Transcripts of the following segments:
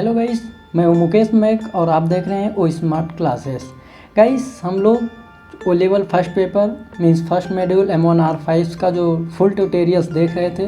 Hello guys, मैं हूं Mukesh Mac और आप देख रहे हैं ओ स्मार्ट क्लासेस। गाइस, हम लोग O level first paper means first module M1R5 का जो फुल ट्यूटोरियल्स देख रहे थे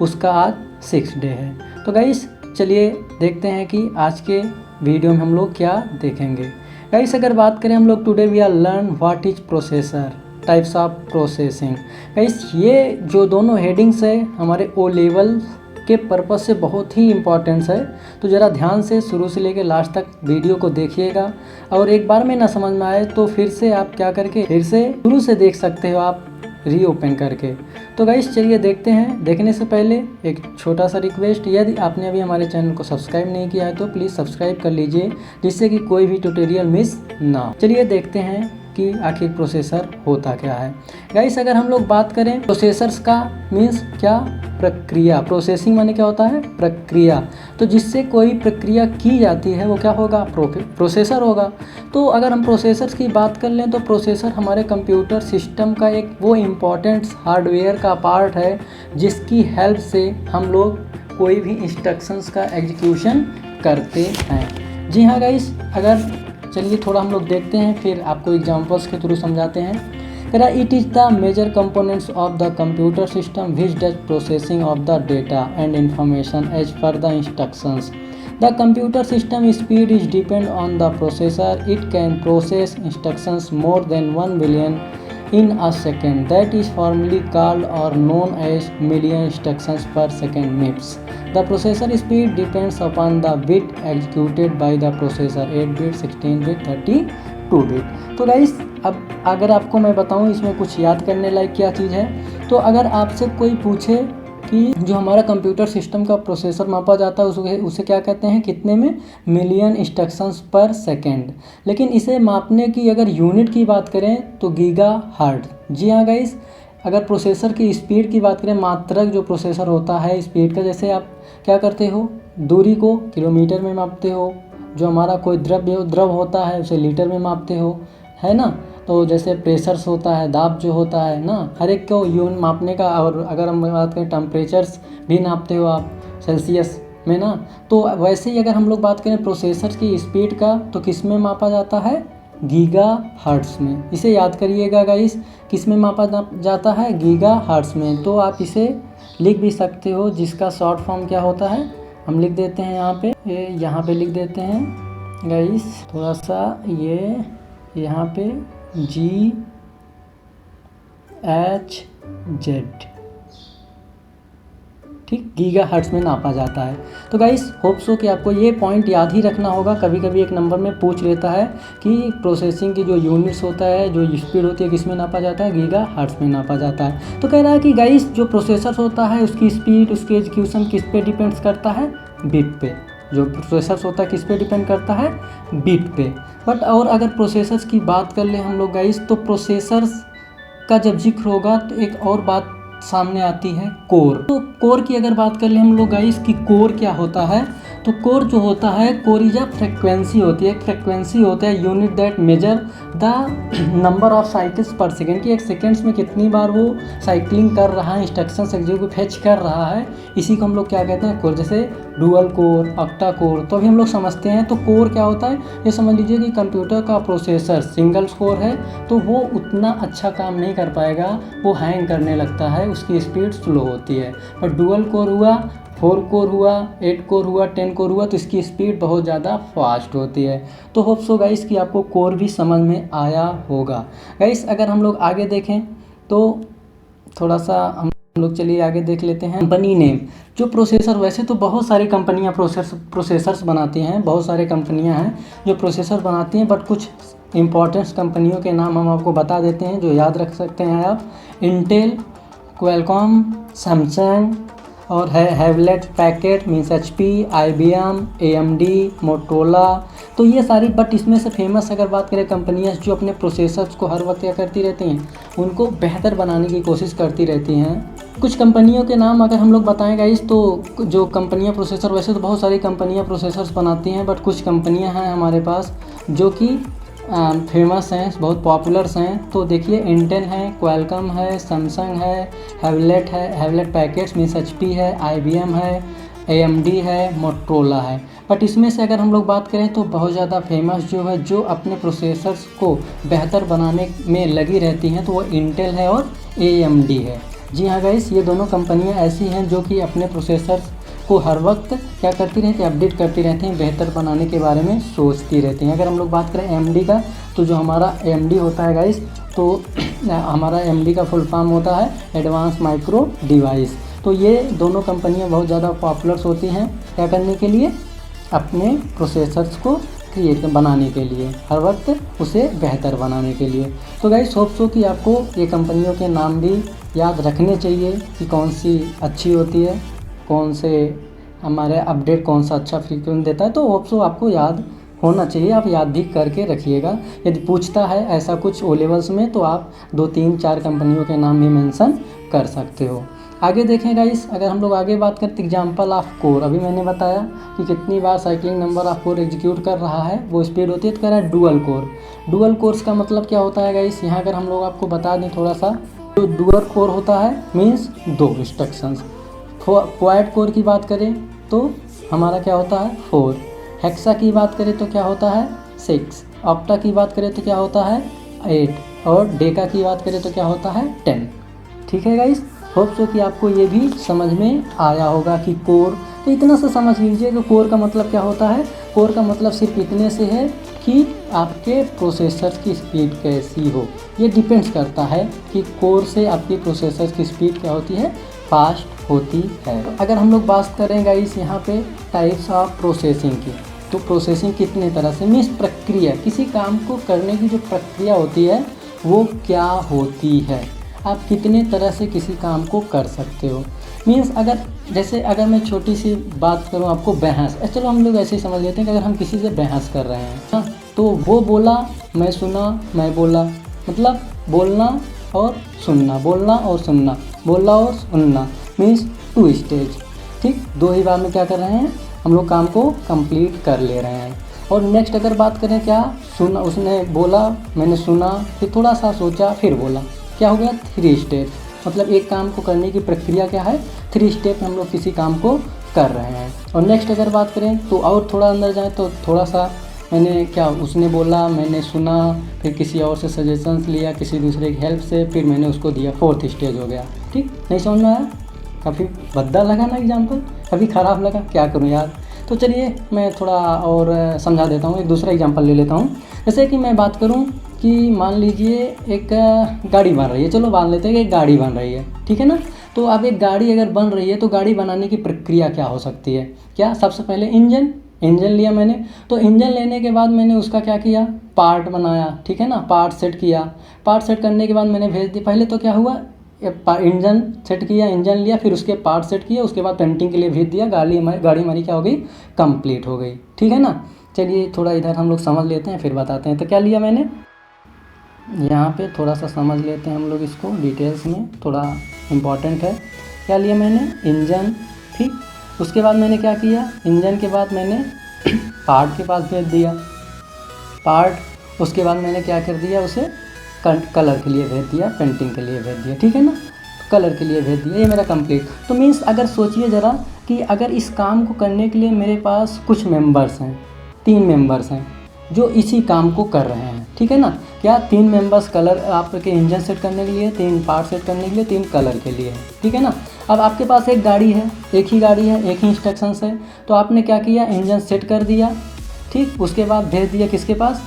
उसका आज 6th डे है। तो गाइस चलिए देखते हैं कि आज के वीडियो में हम लोग क्या देखेंगे। गाइस अगर बात करें हम लोग today we are learn what is processor, types of processing. Guys ये जो दोनों हेडिंग्स है हमारे ओ लेवल के पर्पस से बहुत ही इम्पॉर्टेंस है, तो ज़रा ध्यान से शुरू से लेकर लास्ट तक वीडियो को देखिएगा। और एक बार में ना समझ में आए तो फिर से आप क्या करके फिर से शुरू से देख सकते हो आप रीओपन करके। तो गाइस चलिए देखते हैं। देखने से पहले एक छोटा सा रिक्वेस्ट, यदि आपने अभी हमारे चैनल को सब्सक्राइब नहीं किया है तो प्लीज़ सब्सक्राइब कर लीजिए जिससे कि कोई भी ट्यूटोरियल मिस ना हो। चलिए देखते हैं कि आखिर प्रोसेसर होता क्या है। गाइस अगर हम लोग बात करें प्रोसेसर्स का मीन्स क्या, प्रक्रिया। प्रोसेसिंग माने क्या होता है, प्रक्रिया। तो जिससे कोई प्रक्रिया की जाती है वो क्या होगा, प्रोसेसर होगा। तो अगर हम प्रोसेसर्स की बात कर लें तो प्रोसेसर हमारे कंप्यूटर सिस्टम का एक वो इम्पॉर्टेंट हार्डवेयर का पार्ट है जिसकी हेल्प से हम लोग कोई भी इंस्ट्रक्शंस का एग्जीक्यूशन करते हैं। जी हाँ गाइस, अगर चलिए थोड़ा हम लोग देखते हैं फिर आपको एग्जांपल्स के थ्रू समझाते हैं। It is the major components of the computer system which does processing of the data and information as per the instructions. The computer system speed is depend on the processor. It can process instructions more than 1 billion in a second, that is formally called or known as million instructions per second MIPS. The processor speed depends upon the bit executed by the processor, 8 bit, 16 bit, 32 bit. तो guys अब अगर आपको मैं बताऊं इसमें कुछ याद करने लायक क्या चीज़ है, तो अगर आपसे कोई पूछे कि जो हमारा कंप्यूटर सिस्टम का प्रोसेसर मापा जाता है उसे क्या कहते हैं, कितने में, मिलियन इंस्ट्रक्शंस पर सेकेंड। लेकिन इसे मापने की अगर यूनिट की बात करें तो गीगा हर्ट्ज। जी हाँ गाइस, अगर प्रोसेसर की स्पीड की बात करें, मात्रक जो प्रोसेसर होता है स्पीड का, जैसे आप क्या करते हो, दूरी को किलोमीटर में मापते हो, जो हमारा कोई द्रव होता है उसे लीटर में मापते हो, है ना। तो जैसे प्रेशर्स होता है, दाब जो होता है ना, हर एक को यूनिट मापने का। और अगर हम बात करें टेम्परेचर्स भी नापते हो आप सेल्सियस में ना। तो वैसे ही अगर हम लोग बात करें प्रोसेसर की स्पीड का तो किस में मापा जाता है, गीगा हर्ट्ज में। इसे याद करिएगा गाइस, किस में मापा जाता है, गीगा हर्ट्ज में। तो आप इसे लिख भी सकते हो जिसका शॉर्ट फॉर्म क्या होता है, हम लिख देते हैं यहाँ पे लिख देते हैं गाइस, थोड़ा सा ये यहाँ पे GHZ, ठीक, गीगा हर्ट्ज में नापा जाता है। तो गाइस होप सो कि आपको ये पॉइंट याद ही रखना होगा। कभी कभी एक नंबर में पूछ लेता है कि प्रोसेसिंग की जो यूनिट्स होता है, जो स्पीड होती है, किस में नापा जाता है, गीगा हर्ट्ज में नापा जाता है। तो कह रहा है कि गाइस जो प्रोसेसर होता है उसकी स्पीड, उसके एग्जीक्यूशन किस पे डिपेंड्स करता है, बिट पे। जो प्रोसेसर्स होता है किस पे डिपेंड करता है, बिट पे। बट और अगर प्रोसेसर्स की बात कर ले हम लोग गाइस, तो प्रोसेसर्स का जब जिक्र होगा तो एक और बात सामने आती है, कोर। तो कोर की अगर बात कर ले हम लोग गाइस कि कोर क्या होता है, तो कोर जो होता है, कोर इज अ फ्रिक्वेंसी होती है, एक फ्रिक्वेंसी होता है, unit that measure the number of cycles पर सेकेंड, कि एक सेकेंड्स में कितनी बार वो साइकिलिंग कर रहा है, इंस्ट्रक्शंस एग्जीक्यूट फेच कर रहा है। इसी को हम लोग क्या कहते हैं, कोर। जैसे डुअल कोर, ऑक्टा कोर, तो अभी हम लोग समझते हैं। तो कोर क्या होता है, ये समझ लीजिए कि कंप्यूटर का प्रोसेसर सिंगल कोर है तो वो उतना अच्छा काम नहीं कर पाएगा, वो हैंग करने लगता है, उसकी स्पीड स्लो होती है। और डुअल कोर हुआ, 4 कोर हुआ, 8 कोर हुआ, 10 कोर हुआ, तो इसकी स्पीड बहुत ज़्यादा फास्ट होती है। तो होप सो गाइस कि आपको कोर भी समझ में आया होगा। गाइस अगर हम लोग आगे देखें तो थोड़ा सा हम लोग चलिए आगे देख लेते हैं। कंपनी नेम, जो प्रोसेसर, वैसे तो बहुत सारी कंपनियां प्रोसेसर्स बनाती हैं, बहुत सारी कंपनियां हैं जो प्रोसेसर बनाती हैं, बट कुछ इंपॉर्टेंट कंपनियों के नाम हम आपको बता देते हैं जो याद रख सकते हैं आप। इंटेल, क्वालकॉम, सैमसंग और Hewlett packet means HP, IBM, AMD, Motorola. तो ये सारी, बट इसमें से फेमस अगर बात करें कंपनियां जो अपने प्रोसेसर्स को हर वक्त क्या करती रहती हैं, उनको बेहतर बनाने की कोशिश करती रहती हैं। कुछ कंपनियों के नाम अगर हम लोग बताएं गाइस, तो जो कंपनियां प्रोसेसर, वैसे तो बहुत सारी कंपनियां प्रोसेसर्स बनाती हैं, बट कुछ कंपनियां हैं हमारे पास जो कि फेमस हैं, बहुत पॉपुलर्स हैं। तो देखिए इंटेल है, क्वालकॉम है, सैमसंग है, हैवलेट पैकेट्स मीन्स HP है, IBM है, AMD है, मोटोरोला है। बट इसमें से अगर हम लोग बात करें तो बहुत ज़्यादा फेमस जो है, जो अपने प्रोसेसर्स को बेहतर बनाने में लगी रहती हैं, तो वो इंटेल है और AMD है। जी हाँ गाइस, ये दोनों कंपनियां ऐसी हैं जो कि अपने प्रोसेसर्स को हर वक्त क्या करती रहती है, अपडेट करती रहती हैं, बेहतर बनाने के बारे में सोचती रहती हैं। अगर हम लोग बात करें AMD का, तो जो हमारा AMD होता है गाइस, तो हमारा AMD का फुल फॉर्म होता है एडवांस माइक्रो डिवाइस। तो ये दोनों कंपनियां बहुत ज़्यादा पॉपुलर्स होती हैं क्या करने के लिए, अपने प्रोसेसर्स को क्रिएट बनाने के लिए, हर वक्त उसे बेहतर बनाने के लिए। तो गाइस होप सो कि आपको ये कंपनियों के नाम भी याद रखने चाहिए कि कौन सी अच्छी होती है, कौन से हमारे अपडेट कौन सा अच्छा फ्रीक्वेंट देता है। तो होप सो आपको याद होना चाहिए, आप याद भी करके रखिएगा। यदि पूछता है ऐसा कुछ ओ लेवल्स में, तो आप 2 3 4 कंपनियों के नाम भी मेंशन कर सकते हो। आगे देखें गाइस, अगर हम लोग आगे बात करते एग्जांपल ऑफ कोर, अभी मैंने बताया कि कितनी बार cycling number of core execute कर रहा है, वो स्पीड होती है। तो कह रहा है डुअल कोर। डुअल कोर्स का मतलब क्या होता है गाइस, यहाँ अगर हम लोग आपको बता दें थोड़ा सा, जो डुअल कोर होता है मीन्स 2 इंस्ट्रक्शंस। क्वाड कोर की बात करें तो हमारा क्या होता है 4, हेक्सा की बात करें तो क्या होता है 6, ऑप्टा की बात करें तो क्या होता है 8, और डेका की बात करें तो क्या होता है 10। ठीक है गाइस, होप सो कि आपको ये भी समझ में आया होगा कि कोर, तो इतना सा समझ लीजिए कि कोर का मतलब क्या होता है। कोर का मतलब सिर्फ इतने से है कि आपके प्रोसेसर की स्पीड कैसी हो। ये डिपेंड्स करता है कि कोर से आपकी प्रोसेसर की स्पीड क्या होती है, फास्ट होती है। तो अगर हम लोग बात करें गाइस यहाँ पे टाइप्स ऑफ प्रोसेसिंग की, तो प्रोसेसिंग कितने तरह से, मीन्स प्रक्रिया, किसी काम को करने की जो प्रक्रिया होती है वो क्या होती है, आप कितने तरह से किसी काम को कर सकते हो। मीन्स अगर मैं छोटी सी बात करूं आपको, बहस, चलो हम लोग ऐसे ही समझ लेते हैं कि अगर हम किसी से बहस कर रहे हैं, हाँ, तो वो बोला, मैं सुना, मैं बोला, मतलब बोलना और सुनना, बोलना और सुनना, बोलना और सुनना, मीन्स 2 स्टेज। ठीक, 2 ही बार में क्या कर रहे हैं, हम लोग काम को कंप्लीट कर ले रहे हैं। और नेक्स्ट अगर बात करें, क्या सुना, उसने बोला, मैंने सुना, फिर थोड़ा सा सोचा, फिर बोला, क्या हो गया 3 स्टेप। मतलब एक काम को करने की प्रक्रिया क्या है, 3 स्टेप में हम लोग किसी काम को कर रहे हैं। और नेक्स्ट अगर बात करें तो और थोड़ा अंदर जाए तो थोड़ा सा, मैंने क्या, उसने बोला, मैंने सुना, फिर किसी और से सजेशंस लिया, किसी दूसरे की हेल्प से, फिर मैंने उसको दिया, 4th स्टेज हो गया। ठीक, नहीं समझ में आया, काफ़ी भद्दा लगा ना एग्जाम्पल, कभी ख़राब लगा, क्या करूँ यार। तो चलिए मैं थोड़ा और समझा देता हूँ, एक दूसरा एग्जाम्पल ले लेता हूँ। जैसे कि मैं बात करूँ कि मान लीजिए एक गाड़ी बन रही है, चलो मान लेते हैं कि एक गाड़ी बन रही है, ठीक है ना। तो अब एक गाड़ी अगर बन रही है तो गाड़ी बनाने की प्रक्रिया क्या हो सकती है, क्या, सबसे पहले इंजन लिया मैंने। तो इंजन लेने के बाद मैंने उसका क्या किया, पार्ट बनाया, ठीक है ना, पार्ट सेट किया। पार्ट सेट करने के बाद मैंने भेज दिया, पहले तो क्या हुआ, इंजन सेट किया, इंजन लिया, फिर उसके पार्ट सेट किया, उसके बाद पेंटिंग के लिए भेज दिया, गाड़ी हमारी क्या हो गई, कंप्लीट हो गई। ठीक है ना। चलिए थोड़ा इधर हम लोग समझ लेते हैं, फिर बताते हैं। तो क्या लिया मैंने, यहाँ पे थोड़ा सा समझ लेते हैं हम लोग इसको डिटेल्स में, थोड़ा इम्पॉर्टेंट है। क्या लिया मैंने, इंजन, ठीक। उसके बाद मैंने क्या किया, इंजन के बाद मैंने पार्ट के पास भेज दिया, पार्ट, उसके बाद मैंने क्या कर दिया, उसे कलर के लिए भेज दिया, पेंटिंग के लिए भेज दिया, ठीक है ना, कलर के लिए भेज दिया, ये मेरा कंप्लीट। तो मीन्स अगर सोचिए ज़रा कि अगर इस काम को करने के लिए मेरे पास कुछ मेंबर्स हैं, 3 मेंबर्स हैं जो इसी काम को कर रहे हैं, ठीक है ना। क्या, 3 मेंबर्स कलर आपके इंजन सेट करने के लिए, 3 पार्ट सेट करने के लिए, 3 कलर के लिए, ठीक है ना। अब आपके पास एक गाड़ी है, एक ही गाड़ी है, एक ही इंस्ट्रक्शंस है, तो आपने क्या किया, इंजन सेट कर दिया, ठीक। उसके बाद भेज दिया किसके पास,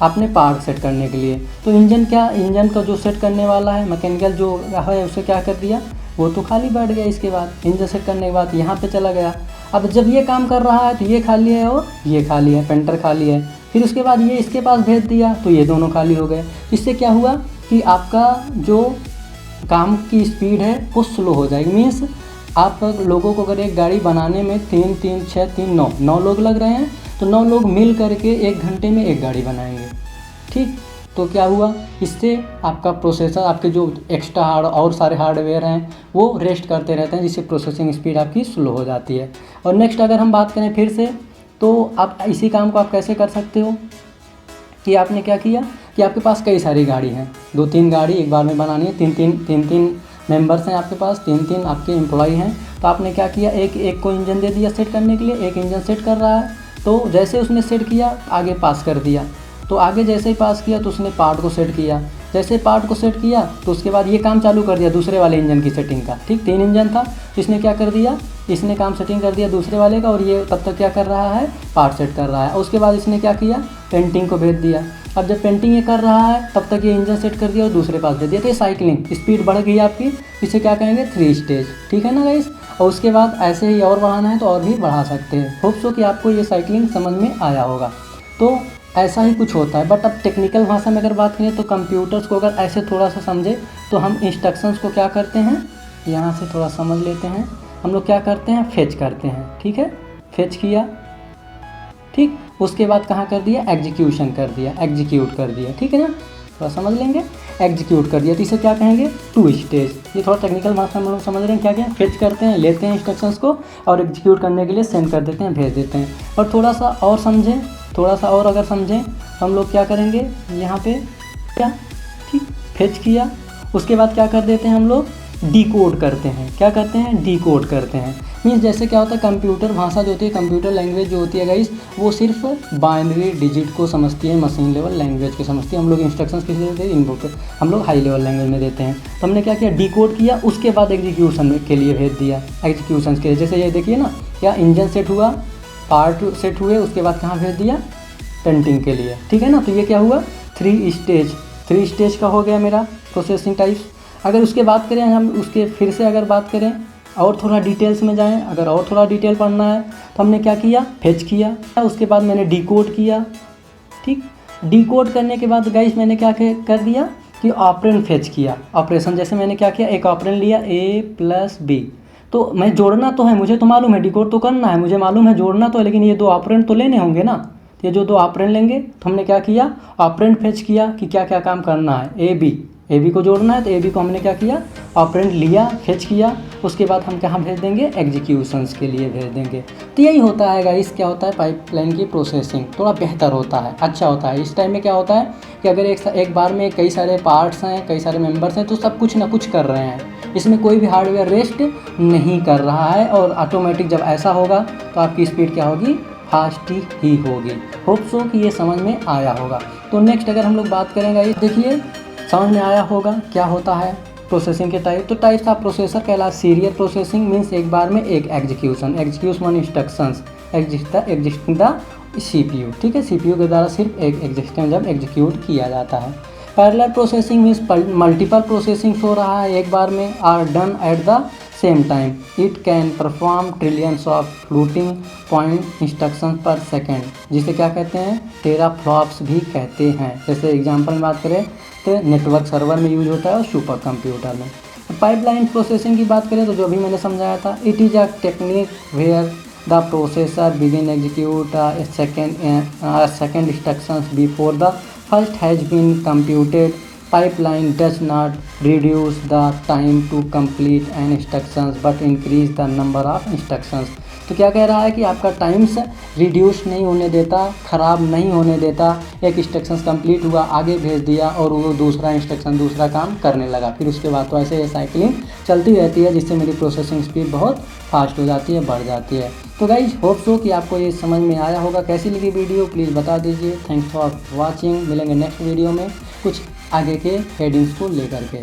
आपने पार्ट सेट करने के लिए। तो इंजन का जो सेट करने वाला है, मैकेनिकल जो है, उसे क्या कर दिया, वो तो खाली बैठ गया। इसके बाद इंजन सेट करने के बाद यहाँ पे चला गया। अब जब ये काम कर रहा है तो ये खाली है और ये खाली है, पेंटर खाली है। फिर उसके बाद ये इसके पास भेज दिया तो ये दोनों खाली हो गए। इससे क्या हुआ कि आपका जो काम की स्पीड है वो स्लो हो जाएगी। मीन्स आप लोगों को अगर एक गाड़ी बनाने में 3 3 6 3 9 लोग लग रहे हैं, तो 9 लोग मिल करके 1 घंटे में एक गाड़ी बनाएंगे, ठीक। तो क्या हुआ, इससे आपका प्रोसेसर, आपके जो एक्स्ट्रा और सारे हार्डवेयर हैं वो रेस्ट करते रहते हैं, जिससे प्रोसेसिंग स्पीड आपकी स्लो हो जाती है। और नेक्स्ट अगर हम बात करें फिर से, तो आप इसी काम को आप कैसे कर सकते हो कि आपने क्या किया कि आपके पास कई सारी गाड़ी हैं, 2 3 गाड़ी एक बार में बनानी है, 3 3 मेंबर्स हैं आपके पास, 3 आपके एम्प्लॉय हैं, तो आपने क्या किया, एक को इंजन दे दिया सेट करने के लिए, एक इंजन सेट कर रहा है, तो जैसे उसने सेट किया आगे पास कर दिया, तो आगे जैसे ही पास किया तो उसने पार्ट को सेट किया, जैसे पार्ट को सेट किया तो उसके बाद ये काम चालू कर दिया दूसरे वाले इंजन की सेटिंग का। ठीक, 3 इंजन था, इसने क्या कर दिया, इसने काम सेटिंग कर दिया दूसरे वाले का, और ये तब तक क्या कर रहा है, पार्ट सेट कर रहा है। उसके बाद इसने क्या किया, पेंटिंग को भेज दिया। अब जब पेंटिंग ये कर रहा है तब तक ये इंजन सेट कर दिया और दूसरे पास भेज दिया, तो ये साइकिलिंग स्पीड बढ़ गई आपकी, इसे क्या कहेंगे, 3 स्टेज। ठीक है ना गाइस। और उसके बाद ऐसे ही और बढ़ाना है तो और भी बढ़ा सकते हैं। होप सो कि आपको ये साइकिलिंग समझ में आया होगा। तो ऐसा ही कुछ होता है। बट अब टेक्निकल भाषा में अगर बात करें तो कंप्यूटर्स को अगर ऐसे थोड़ा सा समझे तो हम इंस्ट्रक्शंस को क्या करते हैं, यहाँ से थोड़ा समझ लेते हैं, हम लोग क्या करते हैं, फेच करते हैं। ठीक है, फेच किया, ठीक, उसके बाद कहाँ कर दिया, एग्जीक्यूशन कर दिया, एग्जीक्यूट कर दिया। ठीक है ना, थोड़ा समझ लेंगे, एग्जीक्यूट कर दिया, तो इसे क्या कहेंगे, 2 स्टेज। ये थोड़ा टेक्निकल भाषा में हम लोग समझ रहे हैं क्या क्या, फेच करते हैं, लेते हैं इंस्ट्रक्शंस को और एग्जीक्यूट करने के लिए सेंड कर देते हैं, भेज देते हैं। और थोड़ा सा और समझें, थोड़ा सा और अगर समझें हम लोग क्या करेंगे, यहाँ पे क्या, ठीक, फेच किया, उसके बाद क्या कर देते हैं हम लोग, डिकोड करते हैं। क्या करते हैं, डिकोड करते हैं। मीन्स जैसे क्या होता है, कंप्यूटर भाषा जो होती है, कंप्यूटर लैंग्वेज जो होती है गाइस, वो सिर्फ बाइनरी डिजिट को समझती है, मशीन लेवल लैंग्वेज को समझती है। हम लोग इंस्ट्रक्शंस किस देते हैं, इनपुट हम लोग हाई लेवल लैंग्वेज में देते हैं। तो हमने क्या किया, डिकोड किया, उसके बाद एग्जीक्यूशन के लिए भेज दिया, एग्जीक्यूशन के लिए। जैसे ये देखिए ना, क्या इंजन सेट हुआ, पार्ट सेट हुए, उसके बाद कहाँ भेज दिया, पेंटिंग के लिए। ठीक है ना, तो ये क्या हुआ, 3 स्टेज का हो गया मेरा प्रोसेसिंग टाइप्स। अगर उसके बात करें हम, उसके फिर से अगर बात करें और थोड़ा डिटेल्स में जाएं, अगर और थोड़ा डिटेल पढ़ना है तो हमने क्या किया, फेच किया, उसके बाद मैंने डिकोड किया। ठीक, डिकोड करने के बाद गाइस मैंने क्या कर दिया कि ऑपरेंड फेच किया, ऑपरेशन। जैसे मैंने क्या किया, एक ऑपरेंड लिया A+B, तो मैं जोड़ना तो है, मुझे तो मालूम है, डिकोड तो करना है, मुझे मालूम है जोड़ना तो है, लेकिन ये 2 ऑपरेंड तो लेने होंगे ना। ये जो 2 ऑपरेंड लेंगे तो हमने क्या किया, ऑपरेंड फेच किया कि क्या क्या काम करना है, ए बी को जोड़ना है, तो ए बी को हमने क्या किया, ऑपरेंड लिया, फेच किया, उसके बाद हम कहाँ भेज देंगे, एग्जीक्यूशंस के लिए भेज देंगे। तो यही होता है गाइस, क्या होता है, पाइपलाइन की प्रोसेसिंग थोड़ा बेहतर होता है, अच्छा होता है। इस टाइम में क्या होता है कि अगर एक बार में कई सारे पार्ट्स हैं, कई सारे मेंबर्स हैं, तो सब कुछ ना कुछ कर रहे हैं, इसमें कोई भी हार्डवेयर रेस्ट नहीं कर रहा है। और ऑटोमेटिक जब ऐसा होगा तो आपकी स्पीड क्या होगी, फास्ट ही होगी। होप सो कि ये समझ में आया होगा। तो नेक्स्ट अगर हम लोग बात करेंगे, ये देखिए समझ में आया होगा क्या होता है प्रोसेसिंग के टाइप। तो टाइप्स ऑफ प्रोसेसर कहला, सीरियल प्रोसेसिंग मीन्स एक बार में एक execution instructions existing the CPU। ठीक है, CPU के द्वारा सिर्फ एक एग्जिस्टिंग जब एग्जीक्यूट किया जाता है। Parallel processing means multiple processing हो रहा है एक बार में, are done at the same time, it can perform trillions of floating point instruction per second, जिसे क्या कहते हैं, टेराफ्लॉप्स भी कहते हैं। जैसे एग्जांपल में बात करें तो नेटवर्क सर्वर में यूज होता है और सुपर कंप्यूटर में। पाइपलाइन प्रोसेसिंग की बात करें तो जो भी मैंने समझाया था, it is a technique where the processor begin execute second instructions before the first has been computed. Pipeline does not reduce the time to complete an instructions but increase the number of instructions। तो क्या कह रहा है कि आपका times reduce नहीं होने देता, ख़राब नहीं होने देता। एक इंस्ट्रक्शंस कंप्लीट हुआ, आगे भेज दिया और वो दूसरा इंस्ट्रक्शन दूसरा काम करने लगा, फिर उसके बाद तो ऐसे साइकिलिंग चलती रहती है, जिससे मेरी प्रोसेसिंग स्पीड बहुत फास्ट हो जाती है, बढ़ जाती है। तो गाइज होप सो कि आपको ये समझ में आया होगा। कैसी लगी वीडियो प्लीज़ बता दीजिए। Thanks for watching. मिलेंगे नेक्स्ट वीडियो में कुछ आगे के हेडिंग्स को लेकर के।